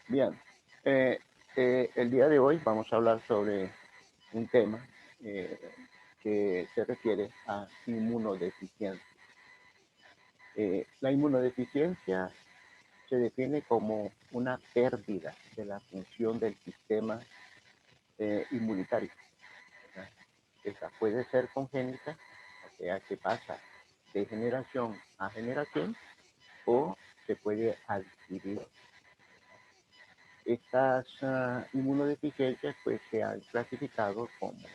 Bien, eh, el día de hoy vamos a hablar sobre un tema eh, que se refiere a inmunodeficiencia. La inmunodeficiencia se define como una pérdida de la función del sistema inmunitario, ¿verdad? Esta puede ser congénita, o sea, que pasa de generación a generación, o se puede adquirir. Estas inmunodeficiencias pues se han clasificado como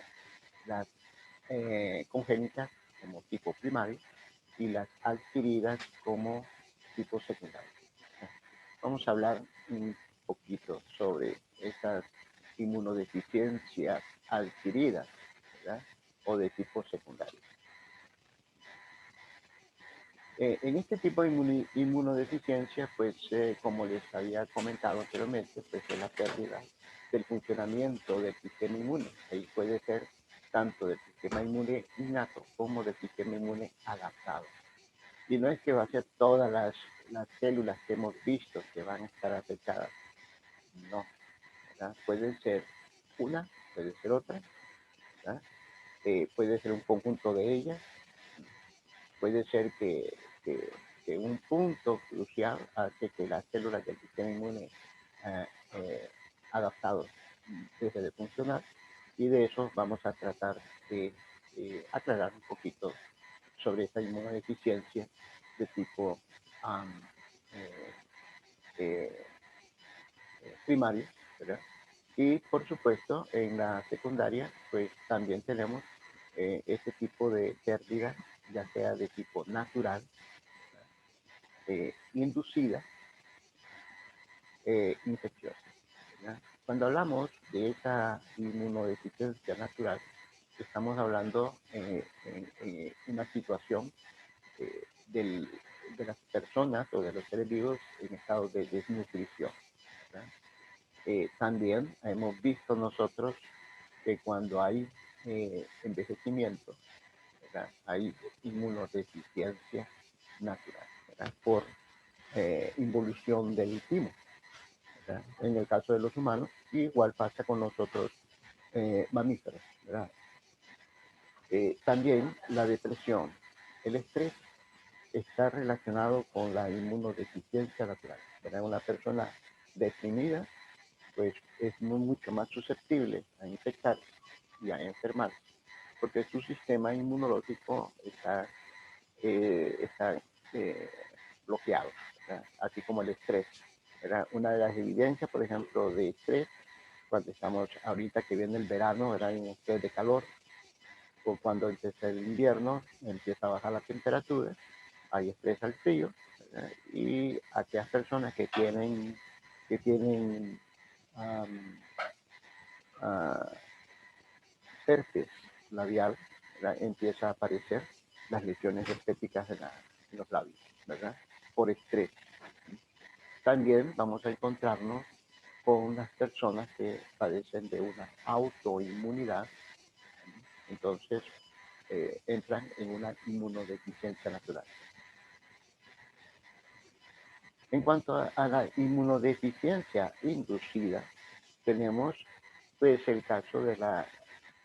las congénitas como tipo primario y las adquiridas como tipo secundario. Vamos a hablar un poquito sobre estas inmunodeficiencias adquiridas, ¿verdad? O de tipo secundario. En este tipo de inmunodeficiencia, pues como les había comentado anteriormente, pues es la pérdida del funcionamiento del sistema inmune. Ahí puede ser tanto del sistema inmune innato como del sistema inmune adaptado. Y no es que va a ser todas las células que hemos visto que van a estar afectadas, no, ¿verdad? Puede ser una, puede ser otra, ¿verdad? Puede ser un conjunto de ellas, puede ser que, que un punto crucial hace que las células del sistema inmune eh, eh, adaptado deje de funcionar, y de eso vamos a tratar de aclarar un poquito sobre esta inmunodeficiencia de tipo um, eh, eh, primario, ¿verdad? Y por supuesto, en la secundaria, pues también tenemos este tipo de pérdida, ya sea de tipo natural, inducida, infecciosa, ¿verdad? Cuando hablamos de esa inmunodeficiencia natural, estamos hablando en una situación de las personas o de los seres vivos en estado de desnutrición, ¿verdad? También hemos visto nosotros que cuando hay envejecimiento, ¿verdad? Hay inmunodeficiencia natural, ¿verdad? Por involución del timo, ¿verdad? En el caso de los humanos, igual pasa con los otros mamíferos, ¿verdad? También la depresión, el estrés está relacionado con la inmunodeficiencia natural, ¿verdad? Una persona deprimida pues es mucho más susceptible a infectarse y a enfermarse, porque su sistema inmunológico está bloqueado, ¿verdad? Así como el estrés. ¿Verdad? Una de las evidencias, por ejemplo, de estrés, cuando estamos ahorita que viene el verano, ¿verdad? En estrés de calor, o cuando empieza el invierno, empieza a bajar la temperatura, hay estrés al frío, ¿verdad? Y aquellas personas que tienen um, uh, herpes labial, ¿verdad? Empieza a aparecer las lesiones estéticas en los labios, ¿verdad? Por estrés. También vamos a encontrarnos con las personas que padecen de una autoinmunidad, entonces entran en una inmunodeficiencia natural. En cuanto a la inmunodeficiencia inducida, tenemos pues el caso de la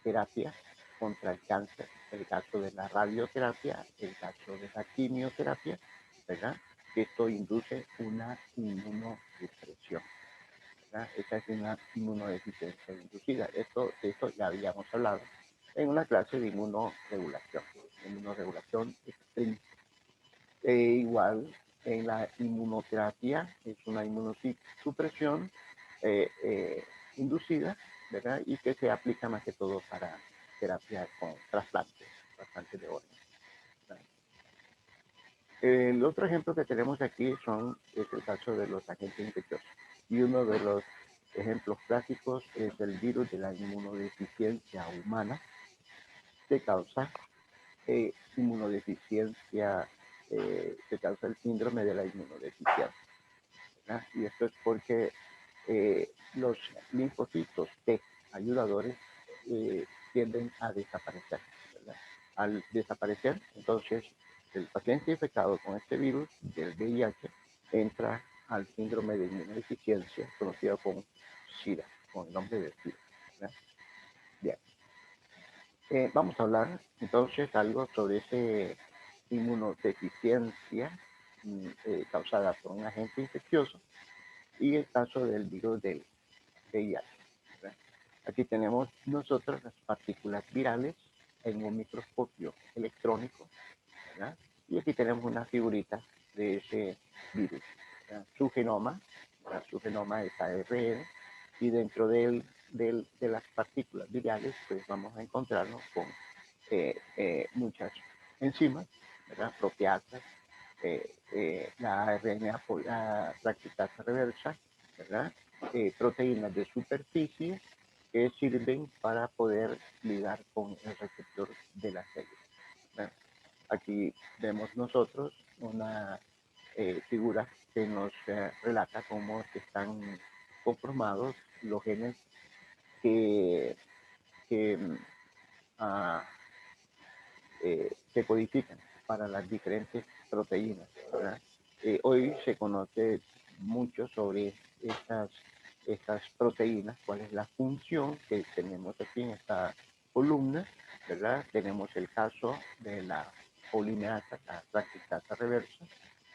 terapia contra el cáncer, el caso de la radioterapia, el caso de la quimioterapia, ¿verdad? Que esto induce una inmunodepresión, ¿verdad? Esa es una inmunodeficiencia inducida. De esto ya habíamos hablado en una clase de inmunoregulación extrínseca. Igual en la inmunoterapia es una inmunosupresión eh, eh, inducida, ¿verdad? Y que se aplica más que todo para terapia con trasplantes de órganos, ¿verdad? El otro ejemplo que tenemos aquí es el caso de los agentes infecciosos. Y uno de los ejemplos clásicos es el virus de la inmunodeficiencia humana, que causa inmunodeficiencia, que causa el síndrome de la inmunodeficiencia, ¿verdad? Y esto es porque los linfocitos T ayudadores tienden a desaparecer, ¿verdad? Al desaparecer, entonces el paciente infectado con este virus del VIH entra al síndrome de inmunodeficiencia, conocido como SIDA, con el nombre de SIDA. ¿Verdad? Bien. Vamos a hablar entonces algo sobre esa inmunodeficiencia causada por un agente infeccioso y el caso del virus del VIH. ¿Verdad? Aquí tenemos nosotros las partículas virales en un microscopio electrónico, ¿verdad? Y aquí tenemos una figurita de ese virus. ¿Verdad? Su genoma es ARN, y dentro de las partículas virales, pues vamos a encontrarnos con muchas enzimas, ¿verdad? Proteasas, la RNA la lactasa reversa, ¿verdad? Proteínas de superficie que sirven para poder ligar con el receptor de la célula. ¿Verdad? Aquí vemos nosotros una figura que nos relata cómo están conformados los genes que uh, se codifican para las diferentes proteínas. ¿Verdad? Hoy se conoce mucho sobre estas proteínas, cuál es la función que tenemos aquí en esta columna, ¿verdad? Tenemos el caso de la polimerasa, la lactasa reversa,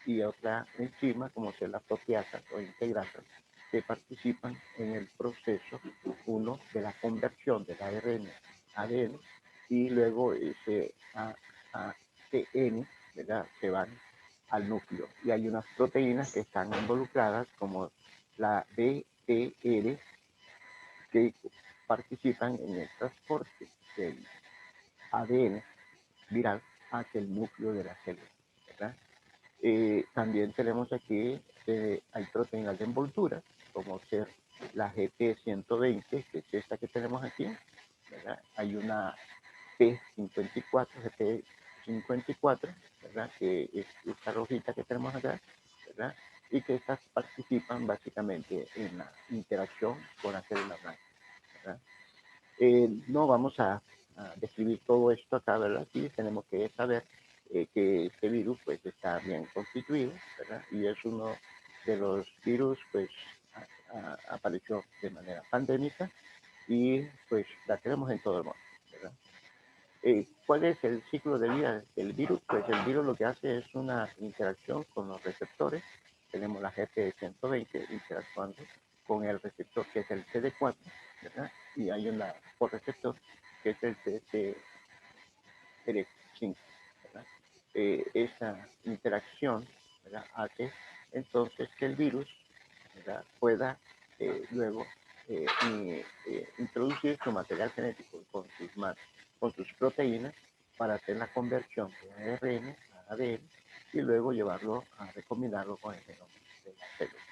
y otra enzima como son las proteasas o integrasas que participan en el proceso, uno de la conversión del ARN a ADN, y luego ese ATN, ¿verdad? Se van al núcleo. Y hay unas proteínas que están involucradas, como la BTR, que participan en el transporte del ADN viral hacia el núcleo de la célula, ¿verdad? También tenemos aquí, hay proteínas de envoltura, como ser la GP120, que es esta que tenemos aquí, ¿verdad? Hay una P54, GP54, ¿verdad? Que es esta rojita que tenemos acá, ¿verdad? Y que estas participan básicamente en la interacción con la célula blanca, ¿verdad? No vamos a describir todo esto acá, ¿verdad? Sí, tenemos que saber que este virus pues está bien constituido, ¿verdad? Y es uno de los virus pues apareció de manera pandémica y pues la tenemos en todo el mundo, ¿verdad? ¿Cuál es el ciclo de vida del virus? Pues el virus lo que hace es una interacción con los receptores. Tenemos la GP120 interactuando con el receptor que es el CD4, ¿verdad? Y hay un receptor que es el CD5, ¿verdad? Esa interacción, ¿verdad? Hace entonces que el virus, ¿verdad? Pueda luego introducir su material genético con sus proteínas para hacer la conversión de ARN a ADN y luego llevarlo a recombinarlo con el genoma de la célula.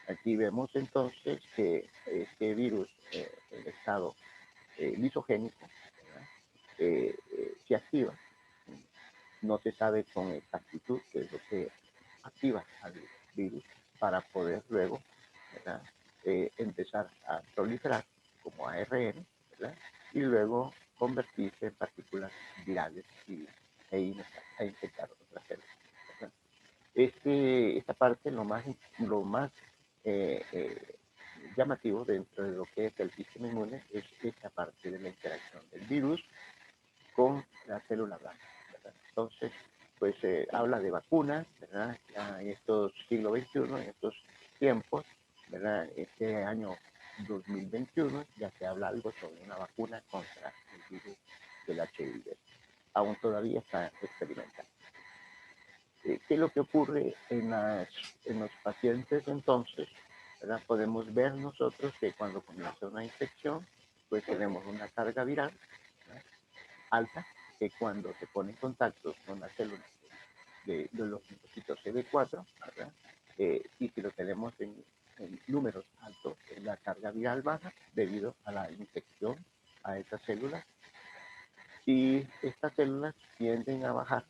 Aquí vemos entonces que este virus, en estado lisogénico, se activa. No se sabe con exactitud qué es lo que activa al virus para poder luego, ¿verdad? Empezar a proliferar como ARN, ¿verdad? Y luego convertirse en partículas virales e infectar otras células, ¿verdad? Esta parte, lo más eh, eh, llamativo dentro de lo que es el sistema inmune, es esta parte de la interacción del virus con la célula blanca, ¿verdad? Entonces, pues habla de vacunas, ¿verdad? Ya en estos siglo XXI, en estos tiempos, ¿verdad? Este año 2021 ya se habla algo sobre una vacuna contra el virus del HIV. Aún todavía está experimentando. ¿Qué es lo que ocurre en los pacientes entonces? ¿Verdad? Podemos ver nosotros que cuando comienza una infección, pues tenemos una carga viral, ¿verdad? Alta, que cuando se pone en contacto con las células de los linfocitos CD4, ¿verdad? Y si lo tenemos en números altos, la carga viral baja debido a la infección a esas células, y estas células tienden a bajar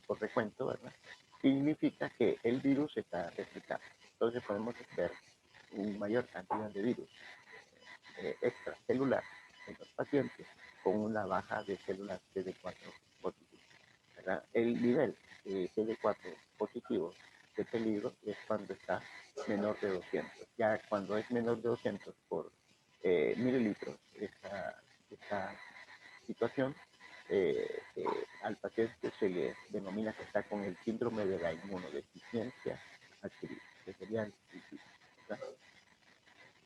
por recuento, ¿verdad? Significa que el virus está replicando. Entonces podemos ver una mayor cantidad de virus extracelular en los pacientes con una baja de células CD4 positivas, ¿verdad? El nivel de CD4 positivo de peligro es cuando está menor de 200. Ya cuando es menor de 200 por mililitros, esta situación, al paciente se le denomina que está con el síndrome de la inmunodeficiencia adquirida, que sería el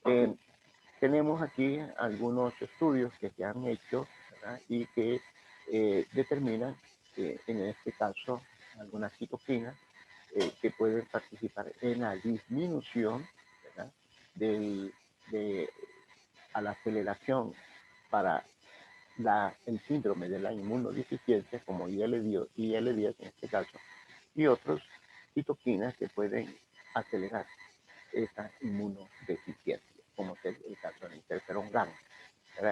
IDS, tenemos aquí algunos estudios que se han hecho, ¿verdad? Y que determinan, en este caso, algunas citoquinas que pueden participar en la disminución, ¿verdad? Del, de, a la aceleración para el síndrome de la inmunodeficiencia, como IL-10 en este caso, y otros citoquinas que pueden acelerar esa inmunodeficiencia, como es el caso del interferón gamma.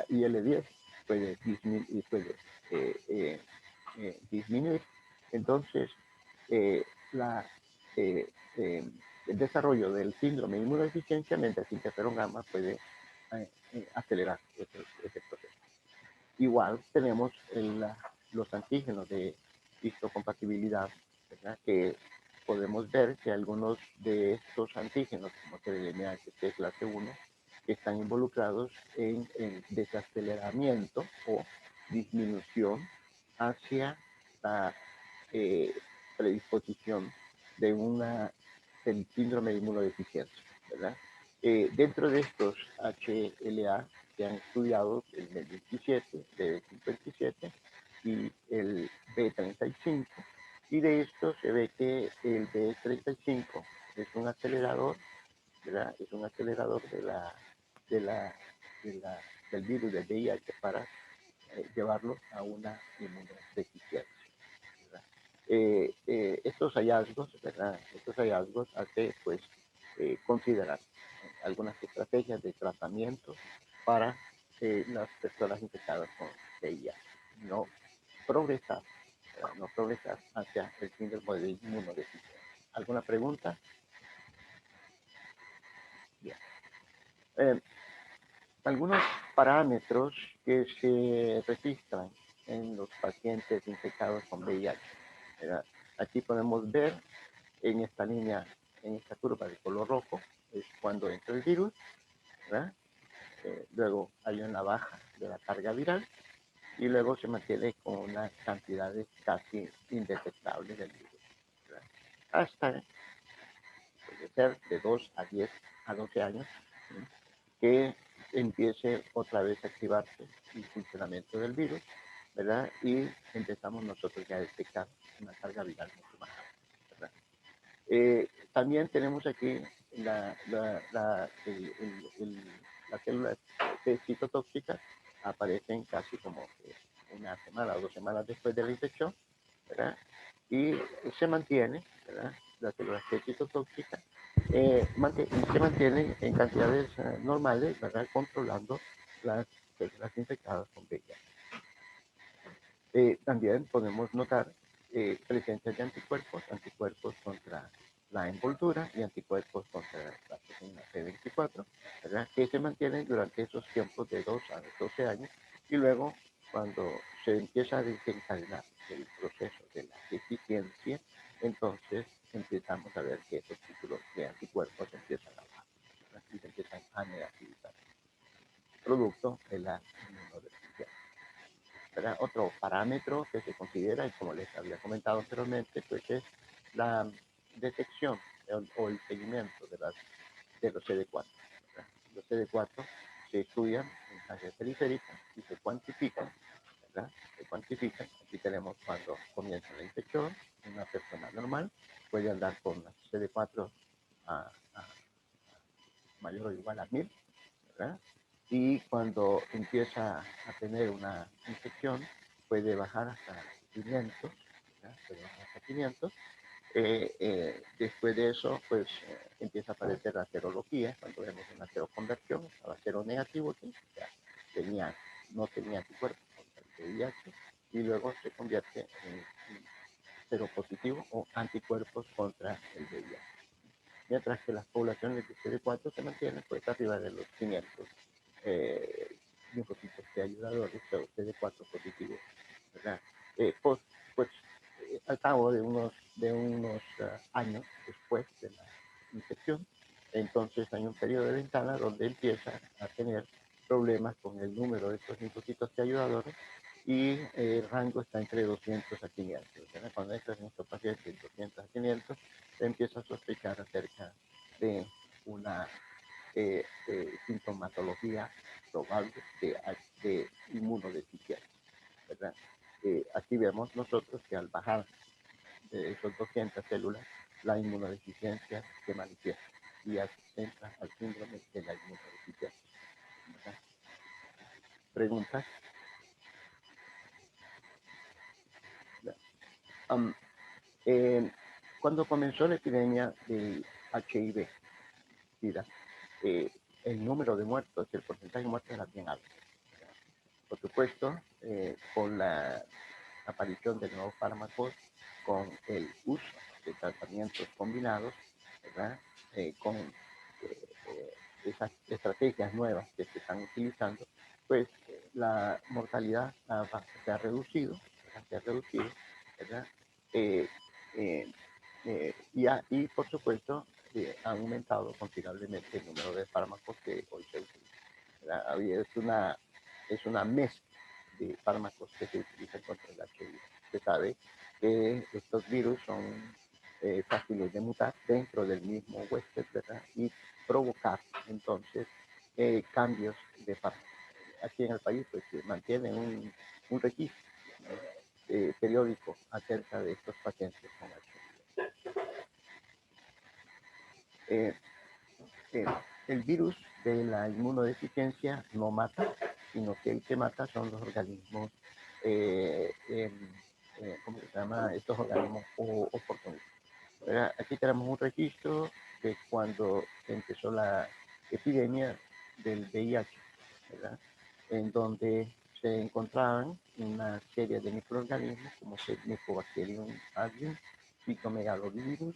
IL-10 puede disminuir. Entonces, eh, la, eh, eh, el desarrollo del síndrome de inmunodeficiencia, mientras interferón gamma puede acelerar ese proceso. Igual tenemos los antígenos de histocompatibilidad, ¿verdad? Que podemos ver que algunos de estos antígenos, como el LMH, que es clase 1, que están involucrados en el desaceleramiento o disminución hacia la predisposición de del síndrome de inmunodeficiencia, ¿verdad? Dentro de estos HLA se han estudiado el B27, B57 y el B35, y de esto se ve que el B35 es un acelerador, ¿verdad? Es un acelerador de la, de la, del virus del VIH para llevarlo a una inmunodeficiencia. Estos hallazgos, ¿verdad? Estos hallazgos hace pues considerar algunas estrategias de tratamiento para las personas infectadas con VIH, no progresar, ¿verdad? No progresar hacia el síndrome de inmunodeficiencia. ¿Alguna pregunta? Bien. Algunos parámetros que se registran en los pacientes infectados con VIH. ¿Verdad? Aquí podemos ver en esta línea, en esta curva de color rojo, es cuando entra el virus, ¿verdad? Luego hay una baja de la carga viral y luego se mantiene con unas cantidades casi indetectables del virus, ¿verdad? Hasta puede ser de 2 a 10 a 12 años, ¿sí? Que empiece otra vez a activarse el funcionamiento del virus, ¿verdad? Y empezamos nosotros ya a detectar una carga viral mucho más alta, ¿verdad? También tenemos aquí las células citotóxicas, aparecen casi como una semana o 2 semanas después de la infección, ¿verdad? Y se mantiene, ¿verdad? Las células citotóxicas se mantienen en cantidades normales, ¿verdad? Controlando las células infectadas con VIH. También podemos notar presencia de anticuerpos contra la envoltura y anticuerpos contra la proteína P24, ¿verdad? Que se mantienen durante esos tiempos de 2 a 12 años y luego cuando se empieza a desencadenar el proceso de la deficiencia, entonces empezamos a ver que esos títulos de anticuerpos empiezan a bajar, ¿verdad? Y se empiezan a negativizar, producto de la inmunodeficiencia. ¿Verdad? Otro parámetro que se considera, y como les había comentado anteriormente, pues es la detección o el seguimiento de los CD4. ¿Verdad? Los CD4 se estudian en fase periférica y se cuantifican, ¿verdad? Se cuantifican. Aquí tenemos cuando comienza la infección, una persona normal puede andar con las CD4 a mayor o igual a 1000, ¿verdad? Y cuando empieza a tener una infección, puede bajar hasta 500, ¿verdad? Puede bajar hasta 500. Después de eso, pues empieza a aparecer la serología, cuando vemos una seroconversión, estaba cero negativo, ¿sí? O sea, no tenía anticuerpos contra el VIH, y luego se convierte en seropositivo o anticuerpos contra el VIH. Mientras que las poblaciones de CD4 se mantienen pues arriba de los 500 linfocitos T ayudadores o CD4 positivos, ¿verdad? Pues al cabo de unos de unos años después de la infección. Entonces hay un periodo de ventana donde empieza a tener problemas con el número de estos linfocitos T ayudadores y el rango está entre 200 a 500. ¿Verdad? Cuando entras en estos pacientes de 200 a 500, se empieza a sospechar acerca de una sintomatología probable de inmunodeficiencia. ¿Verdad? Aquí vemos nosotros que al bajar de esos 200 células, la inmunodeficiencia se manifiesta y entra al síndrome de la inmunodeficiencia. ¿Verdad? Preguntas. Um, eh, cuando comenzó la epidemia del HIV, SIDA, el número de muertos, el porcentaje de muertos era bien alto. Por supuesto, con la aparición de nuevos fármacos, con el uso de tratamientos combinados, ¿verdad? Con esas estrategias nuevas que se están utilizando, pues la mortalidad se ha reducido, ¿verdad? Se ha reducido, ¿verdad? Eh, eh, y por supuesto ha aumentado considerablemente el número de fármacos que hoy se utilizan. Es una mezcla de fármacos que se utilizan contra el HIV. Se sabe que estos virus son fáciles de mutar dentro del mismo huésped, ¿verdad? Y provocar entonces cambios de fármacos. Aquí en el país pues se mantiene un registro periódico acerca de estos pacientes con HIV. Eh, eh, el virus de la inmunodeficiencia no mata, sino que el que mata son los organismos, ¿cómo se llama? Estos organismos oportunistas. Aquí tenemos un registro de cuando empezó la epidemia del VIH, ¿verdad? En donde se encontraban una serie de microorganismos como el Mycobacterium avium, citomegalovirus,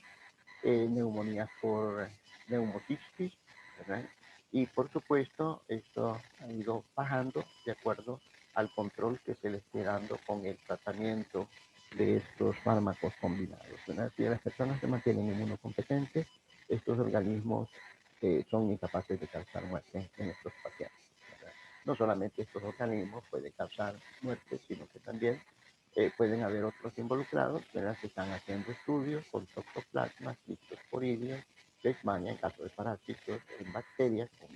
neumonías por neumocistis, ¿verdad? Y por supuesto, esto ha ido bajando de acuerdo al control que se le esté dando con el tratamiento de estos fármacos combinados. ¿Verdad? Si las personas se mantienen inmunocompetentes, estos organismos son incapaces de causar muerte en estos pacientes. ¿Verdad? No solamente estos organismos pueden causar muerte, sino que también pueden haber otros involucrados, ¿verdad? Se están haciendo estudios con toxoplasmas, criptosporidium, leishmania en caso de parásitos, en bacterias con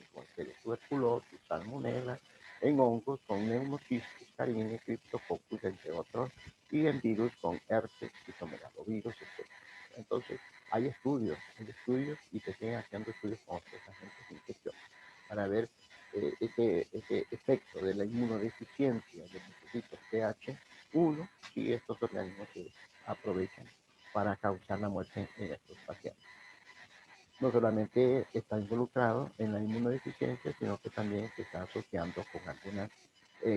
tuberculosis, salmonella, en hongos con neumocistis, carine, cryptococcus, entre otros, y en virus con herpes, citomegalovirus, etc. Entonces, hay estudios y se siguen haciendo estudios con otros agentes de infección para ver ese efecto de la inmunodeficiencia de linfocitos TH1 si estos organismos se aprovechan para causar la muerte en estos pacientes. No solamente está involucrado en la inmunodeficiencia, sino que también se está asociando con alguna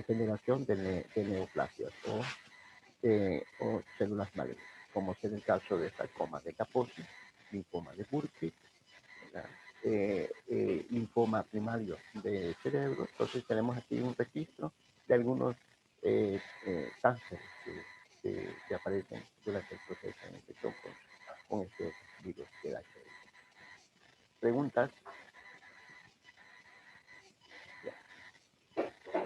generación de neoplasias o células malignas, como es el caso de sarcoma de Kaposi, linfoma de Burkitt, linfoma primario de cerebro. Entonces tenemos aquí un registro de algunos cánceres que aparecen durante el proceso de infección con este virus de la HIV. Preguntas.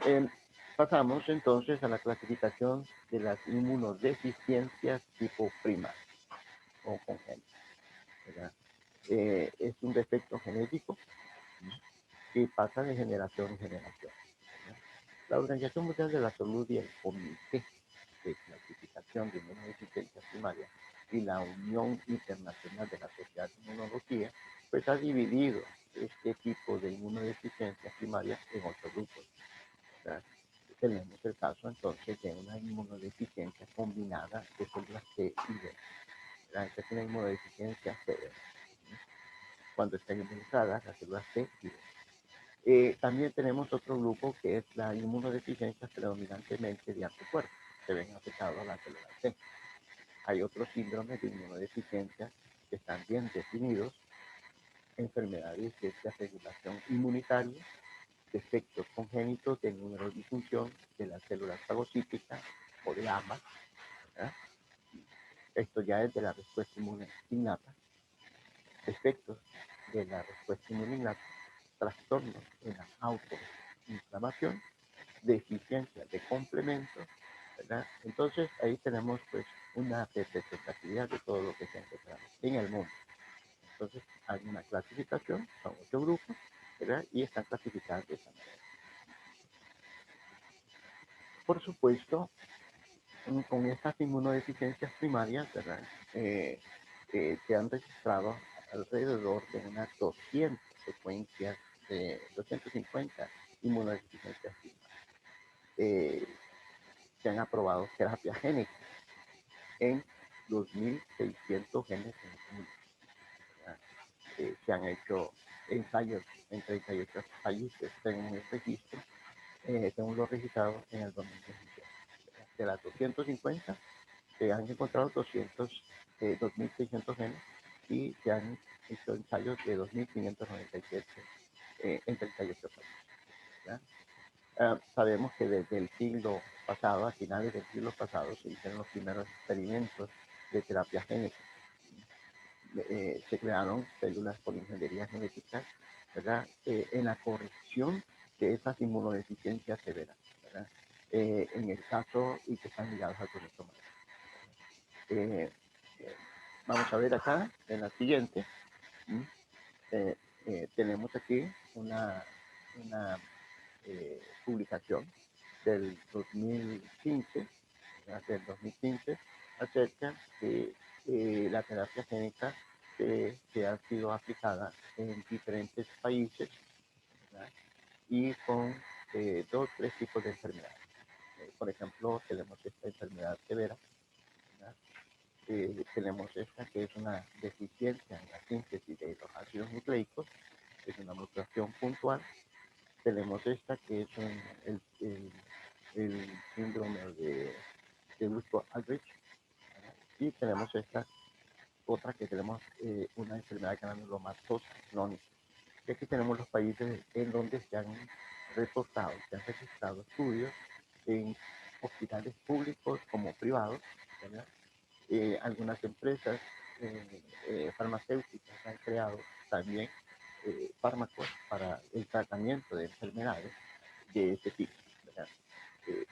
Eh, Pasamos entonces a la clasificación de las inmunodeficiencias tipo primaria o congénita. Es un defecto genético que pasa de generación en generación. La Organización Mundial de la Salud y el Comité de Clasificación de Inmunodeficiencias Primarias y la Unión Internacional de la Sociedad de Inmunología, pues ha dividido este tipo de inmunodeficiencias primarias en 8 grupos. ¿Verdad? Tenemos el caso entonces de una inmunodeficiencia combinada de células T y B. Esta es una inmunodeficiencia severa, cuando están inmunizadas las células T y B. También tenemos otro grupo que es la inmunodeficiencia predominantemente de anticuerpos, que ven afectados a la célula T. Hay otros síndromes de inmunodeficiencia que están bien definidos, enfermedades de regulación inmunitaria, defectos congénitos de inmunodisfunción de las células fagocíticas o de ambas, ¿verdad? Esto ya es de la respuesta inmune innata, efectos de la respuesta inmune innata, trastornos en la autoinflamación, deficiencia de complementos, ¿verdad? Entonces ahí tenemos pues una representatividad de todo lo que se encuentra en el mundo. Entonces hay una clasificación, son 8 grupos, ¿verdad? Y están clasificados de esa manera. Por supuesto, con estas inmunodeficiencias primarias, ¿verdad? Se han registrado alrededor de unas 200 secuencias de 250 inmunodeficiencias primarias. Se han aprobado terapias génicas en 2.600 genes en el mundo. Se han hecho ensayos en 38 países según el registro, según lo registrado en el 2017. De las 250 se han encontrado 2.600 genes y se han hecho ensayos de 2.597 en 38 países. Sabemos que desde el siglo pasado, a finales del siglo pasado, se hicieron los primeros experimentos de terapia génica. Se crearon células por ingeniería genética, ¿verdad? En la corrección de esas inmunodeficiencias severas, ¿verdad? En el caso y que están ligados al proceso humano. Vamos a ver acá en la siguiente. Tenemos aquí una publicación del 2015, acerca de la terapia génica que ha sido aplicada en diferentes países, ¿verdad? Y con 2 o 3 tipos de enfermedades. Por ejemplo, tenemos esta enfermedad severa, ¿verdad? Tenemos esta que es una deficiencia en la síntesis de los ácidos nucleicos, es una mutación puntual. Tenemos esta que es el síndrome de Wisko-Aldrich, y tenemos esta otra que tenemos una enfermedad granulomatosa crónica. Y aquí tenemos los países en donde se han reportado, se han registrado estudios en hospitales públicos como privados, ¿verdad? Algunas empresas farmacéuticas han creado también fármacos para el tratamiento de enfermedades de este tipo, ¿verdad?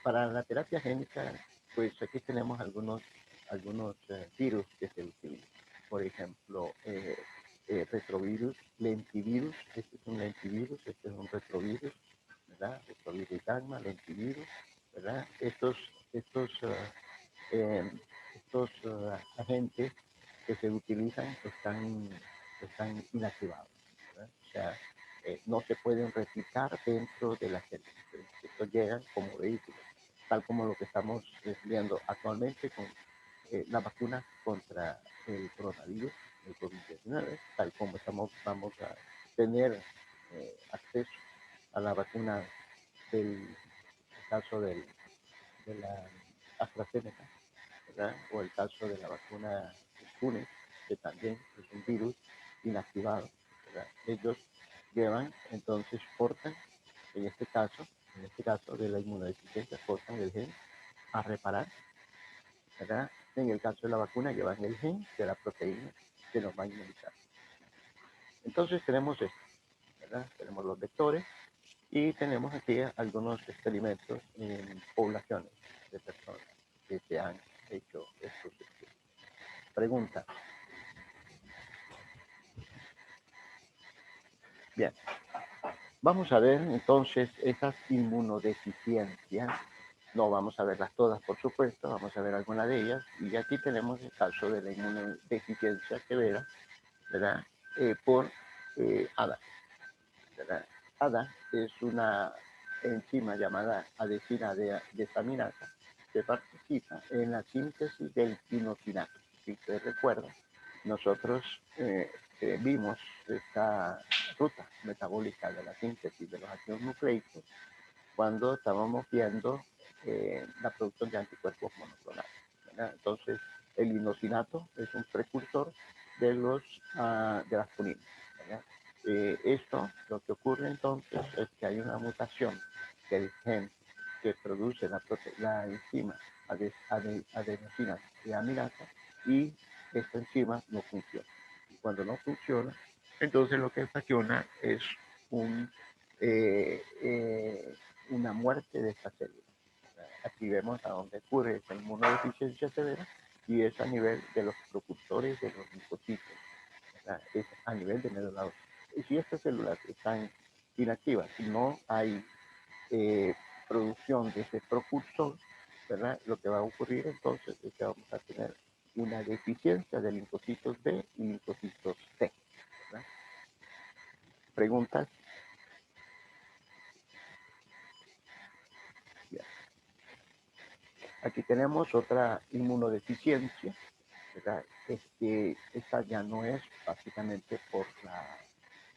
Para la terapia génica, pues aquí tenemos algunos virus que se utilizan. Por ejemplo, retrovirus, lentivirus, este es un lentivirus, este es un retrovirus, ¿verdad? Retrovirus gamma, lentivirus, ¿verdad? Estos agentes que se utilizan están inactivados, ¿verdad? O sea, no se pueden replicar dentro de las células. Estos llegan como vehículos, tal como lo que estamos viendo actualmente con la vacuna contra el coronavirus, el COVID-19, tal como vamos a tener acceso a la vacuna del caso de la AstraZeneca, ¿verdad? O el caso de la vacuna Sputnik, que también es un virus inactivado, ¿verdad? Ellos llevan, entonces portan, en este caso de la inmunodeficiencia, portan el gen a reparar, ¿verdad? En el caso de la vacuna llevan el gen de la proteína que nos va a inmunizar. Entonces tenemos esto, ¿verdad? Tenemos los vectores y tenemos aquí algunos experimentos en poblaciones de personas que se han hecho estos estudios. Pregunta. Bien, vamos a ver entonces esas inmunodeficiencias. No vamos a verlas todas, por supuesto, vamos a ver algunas de ellas. Y aquí tenemos el caso de la inmunodeficiencia severa, ¿verdad? Por ADA, ¿verdad? ADA es una enzima llamada adesina desaminasa que participa en la síntesis del inosinato. Si ustedes recuerdan, nosotros vimos esta ruta metabólica de la síntesis de los ácidos nucleicos cuando estábamos viendo la producción de anticuerpos monoclonales, ¿verdad? Entonces, el inosinato es un precursor de de las purinas, ¿verdad? Esto, lo que ocurre entonces es que hay una mutación del gen que produce la enzima adenosina deaminasa, y esta enzima no funciona. Y cuando no funciona, entonces lo que ocasiona es un, eh, eh, una muerte de esta célula. Aquí vemos a dónde ocurre esta inmunodeficiencia severa y es a nivel de los precursores de los linfocitos, es a nivel de médula ósea. Y si estas células están inactivas, si no hay producción de ese precursor, ¿verdad? Lo que va a ocurrir entonces es que vamos a tener una deficiencia de linfocitos B y linfocitos T, ¿verdad? ¿Preguntas? Bien. Aquí tenemos otra inmunodeficiencia, ¿verdad? Esta ya no es básicamente por la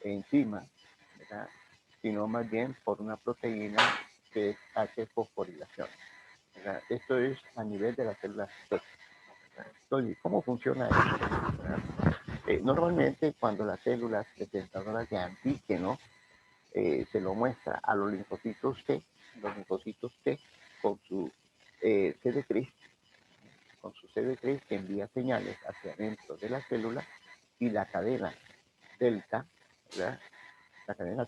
enzima, ¿verdad? Sino más bien por una proteína que hace fosforilación, ¿verdad? Esto es a nivel de las células T. Entonces, ¿cómo funciona esto? Normalmente cuando las células presentadoras de antígeno se lo muestra a los linfocitos T con su CD3, con su CD3 que envía señales hacia adentro de la célula y la cadena delta, ¿verdad? La cadena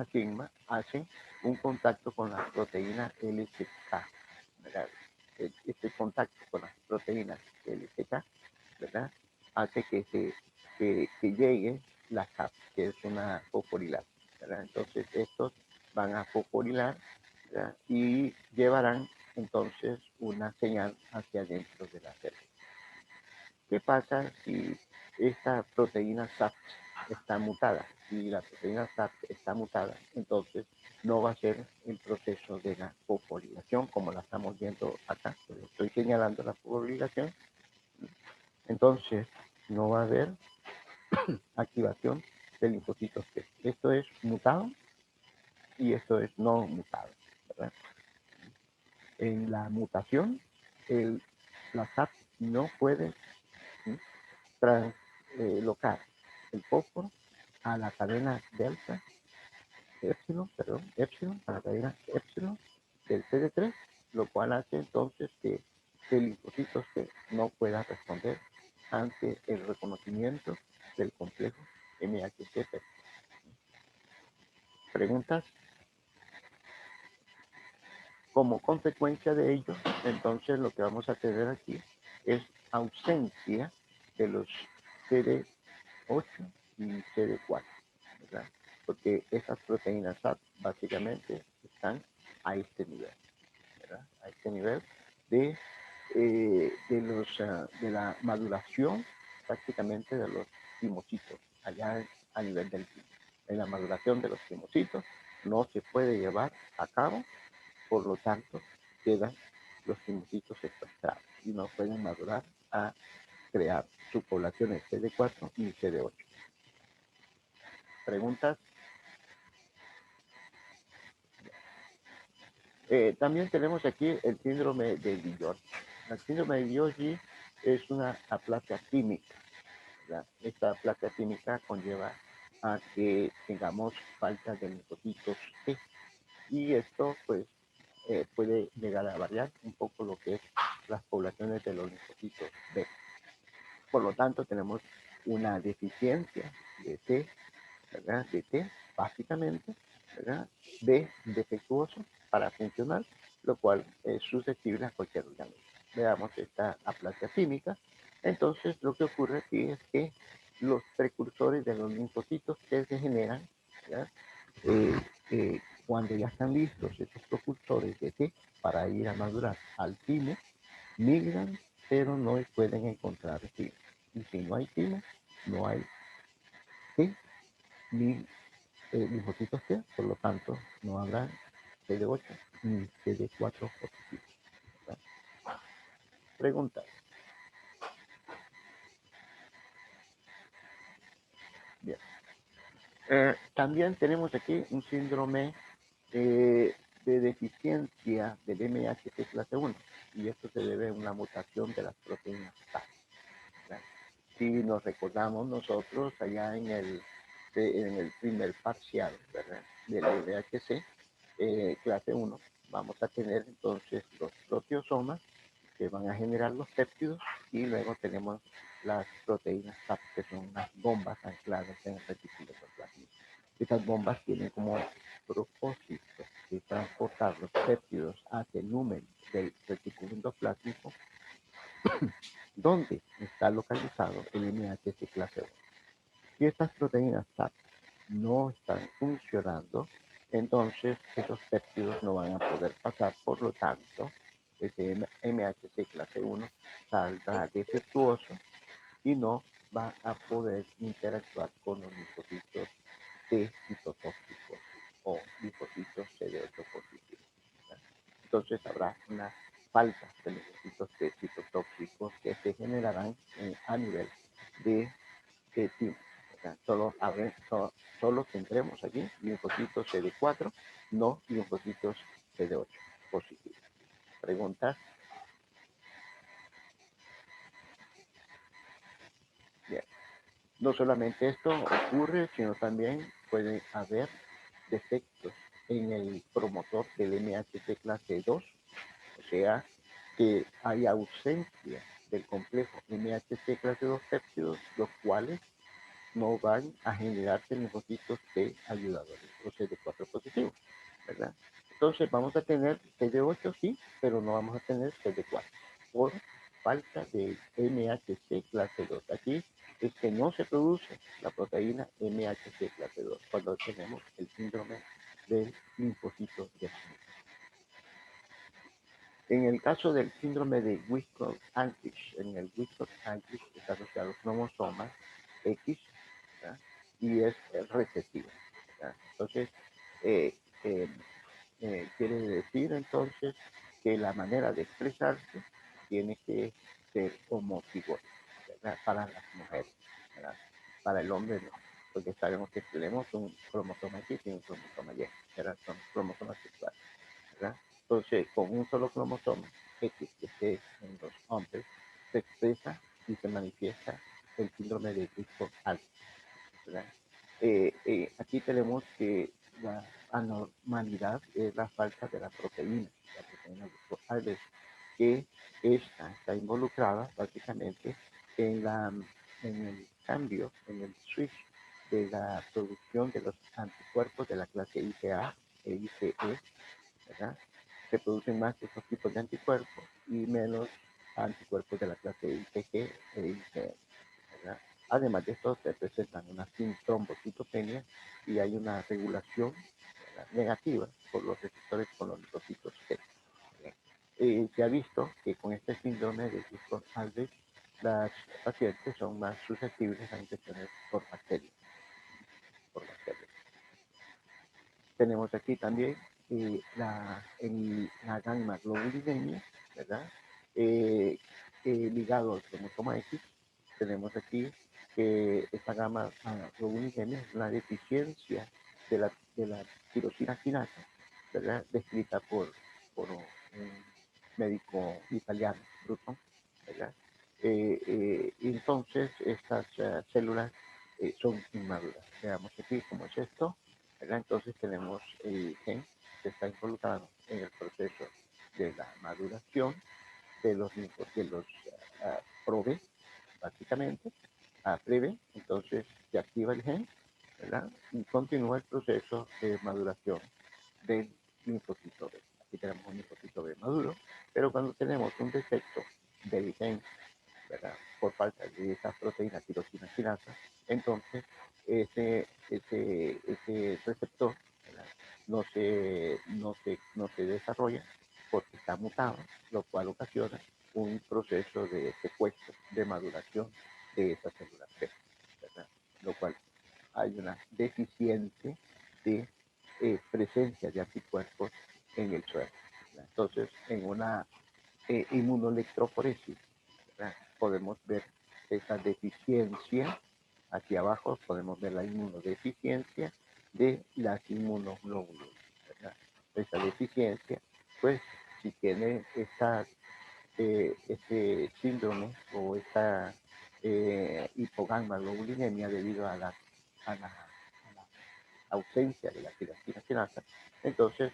sigma hace un contacto con la proteína LCK, ¿verdad? Este contacto con las proteínas LCK, ¿verdad? Hace que llegue la CAP, que es una fosforilasa, ¿verdad? Entonces estos van a fosforilar, ¿verdad? Y llevarán entonces una señal hacia adentro de la célula. ¿Qué pasa si esta proteína SAP está mutada? Si la proteína SAP está mutada, entonces no va a ser el proceso de la fosforilación como la estamos viendo acá. Estoy señalando la fosforilación. Entonces no va a haber activación del linfocitos T. Esto es mutado y esto es no mutado, ¿verdad? En la mutación, la SAP no puede translocar el fósforo a la cadena delta, epsilon, a la cadena epsilon del CD3, lo cual hace entonces que el linfocito T no pueda responder ante el reconocimiento del complejo MHC. ¿Preguntas? Como consecuencia de ello, entonces lo que vamos a tener aquí es ausencia de los CD8 y CD4, ¿verdad? Porque esas proteínas SAP básicamente están a este nivel, ¿verdad? A este nivel de la maduración prácticamente de los timocitos, allá a nivel del timo. En la maduración de los timocitos no se puede llevar a cabo, por lo tanto quedan los timocitos secuestrados y no pueden madurar a crear subpoblaciones CD4 y CD8. ¿Preguntas? También tenemos aquí el síndrome de Guillain. El síndrome de Guillain es una aplasia química. ¿Verdad? Esta aplasia química conlleva a que tengamos falta de linfocitos T. Y esto, pues, puede llegar a variar un poco lo que es las poblaciones de los linfocitos B. Por lo tanto, tenemos una deficiencia de T, ¿verdad? De T, básicamente, ¿verdad? B defectuoso para funcionar, lo cual es susceptible a cualquier organismo. Veamos esta aplasia química. Entonces, lo que ocurre aquí es que los precursores de los linfocitos que se generan, ¿verdad? Cuando ya están listos estos precursores de T para ir a madurar al timo, migran, pero no pueden encontrar timo. Y si no hay timo, no hay T ni linfocitos T, por lo tanto, no habrá CD8 ni CD4 positivos. ¿Verdad? Preguntas. Bien. También tenemos aquí un síndrome de deficiencia del MHC clase 1 y esto se debe a una mutación de las proteínas TAC. Si nos recordamos nosotros allá en el primer parcial, ¿verdad? Del MHC clase 1, vamos a tener entonces los proteosomas se van a generar los péptidos y luego tenemos las proteínas TAP, que son unas bombas ancladas en el retículo endoplasmático. Estas bombas tienen como propósito de transportar los péptidos hacia el númen del retículo endoplasmático, donde está localizado el MHC clase 1. Si estas proteínas TAP no están funcionando, entonces esos péptidos no van a poder pasar, por lo tanto, ese MHC clase 1 saldrá defectuoso y no va a poder interactuar con los linfocitos T citotóxicos o linfocitos CD8 positivos. Entonces habrá una falta de linfocitos T citotóxicos que se generarán a nivel de timo. Solo tendremos aquí linfocitos CD4, no linfocitos CD8 positivos. ¿Preguntas? Bien. No solamente esto ocurre, sino también puede haber defectos en el promotor del MHC clase 2, o sea, que hay ausencia del complejo MHC clase 2 péptidos, los cuales no van a generarse linfocitos T ayudadores o CD4 positivos, ¿verdad? Entonces vamos a tener CD8 sí, pero no vamos a tener CD4 por falta de MHC clase 2. Aquí es que no se produce la proteína MHC clase 2 cuando tenemos el síndrome del linfocito de Schmidt. En el caso del síndrome de Wiskott-Andrich, en el Wiskott-Andrich está asociado a los cromosomas X, ¿verdad? Y es recesivo, ¿verdad? Entonces, eh, eh, quiere decir entonces que la manera de expresarse tiene que ser homocigótica, ¿verdad? Para las mujeres, ¿verdad? Para el hombre no, porque sabemos que tenemos un cromosoma X y un cromosoma Y, ¿verdad? Son cromosomas sexuales, ¿verdad? Entonces, con un solo cromosoma X que esté en los hombres, se expresa y se manifiesta el síndrome de Wiskott-Andrich, ¿verdad? Aquí tenemos que la anormalidad es la falta de la proteína Wiskott-Andrich, que esta está involucrada prácticamente en, en el cambio, en el switch de la producción de los anticuerpos de la clase IgA e IgE, ¿verdad? Se producen más de estos tipos de anticuerpos y menos anticuerpos de la clase IgG e IgM, ¿verdad? Además de esto, se presentan una trombocitopenia y hay una regulación, ¿verdad?, negativa por los receptores con los linfocitos T. Se ha visto que con este síndrome de Wiskott-Andrich, las pacientes son más susceptibles a infecciones por bacterias. Tenemos aquí también la gamma globulinemia, ¿verdad? Ligado al cromosoma X, tenemos aquí que esta gamma globulinemia es una deficiencia de la tirosina quinasa, ¿verdad? Descrita por un médico italiano, Bruton, ¿verdad? Entonces, estas células son inmaduras. Veamos aquí cómo es esto, ¿verdad? Entonces tenemos el gen que está involucrado en el proceso de la maduración de los probe, básicamente, preve, entonces se activa el gen, ¿verdad? Y continúa el proceso de maduración del linfocito B. Aquí tenemos un linfocito B maduro, pero cuando tenemos un defecto del gen, ¿verdad?, por falta de esa proteína tirosina quinasa, entonces ese receptor, ¿verdad?, no se desarrolla porque está mutado, lo cual ocasiona un proceso de secuestro, de maduración de esa célula C, ¿verdad?, lo cual hay una deficiente de presencia de anticuerpos en el suelo, ¿verdad? Entonces, en una inmunoelectroforesis, ¿verdad?, podemos ver esa deficiencia. Aquí abajo podemos ver la inmunodeficiencia de las inmunoglóbulos, ¿verdad? Esa deficiencia, pues, si tiene este síndrome o esta hipogamma-globulinemia debido a la ausencia de la tirosina quinasa, entonces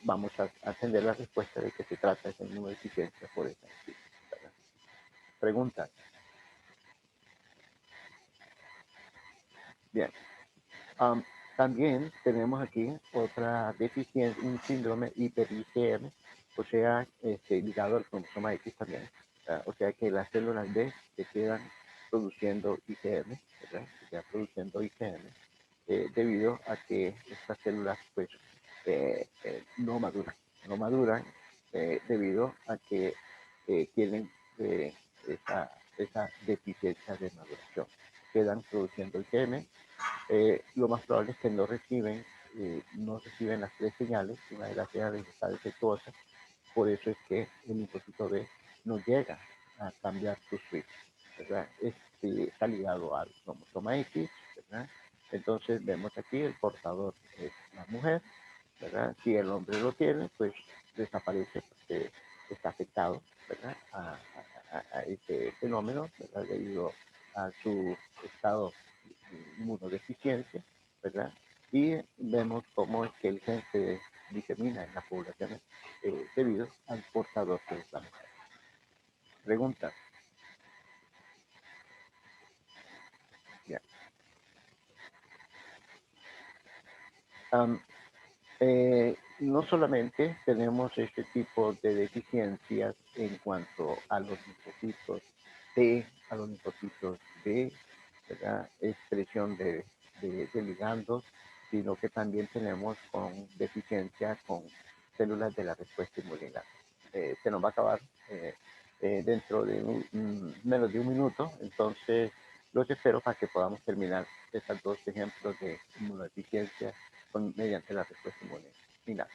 vamos a tener la respuesta de que se trata de inmunodeficiencia por esa pregunta. Bien. Um, también tenemos aquí otra deficiencia, un síndrome hiper-IgM, o sea, ligado al cromosoma X también. O sea que las células B se quedan produciendo IgM, ¿verdad? Se quedan produciendo IgM debido a que estas células pues no maduran, no maduran debido a que tienen esa deficiencia de maduración. Quedan produciendo IgM, lo más probable es que no reciben las tres señales, una de las señales está defectuosa, por eso es que el linfocito B no llega a cambiar su switch, ¿verdad? Está ligado al cromosoma X, ¿verdad? Entonces vemos aquí el portador es la mujer, ¿verdad? Si el hombre lo tiene, pues desaparece porque está afectado, ¿verdad? A este fenómeno, ¿verdad? Debido a su estado inmunodeficiencia, ¿verdad? Y vemos cómo es que el gen se disemina en las poblaciones debido al portador que es la mujer. Pregunta. Bien. Um, no solamente tenemos este tipo de deficiencias en cuanto a los linfocitos T, a los linfocitos B, ¿verdad? Expresión de ligandos, sino que también tenemos con deficiencia con células de la respuesta inmunitaria. Se nos va a acabar dentro de menos de un minuto, entonces los espero para que podamos terminar estos dos ejemplos de inmunodeficiencia mediante la respuesta inmunitaria.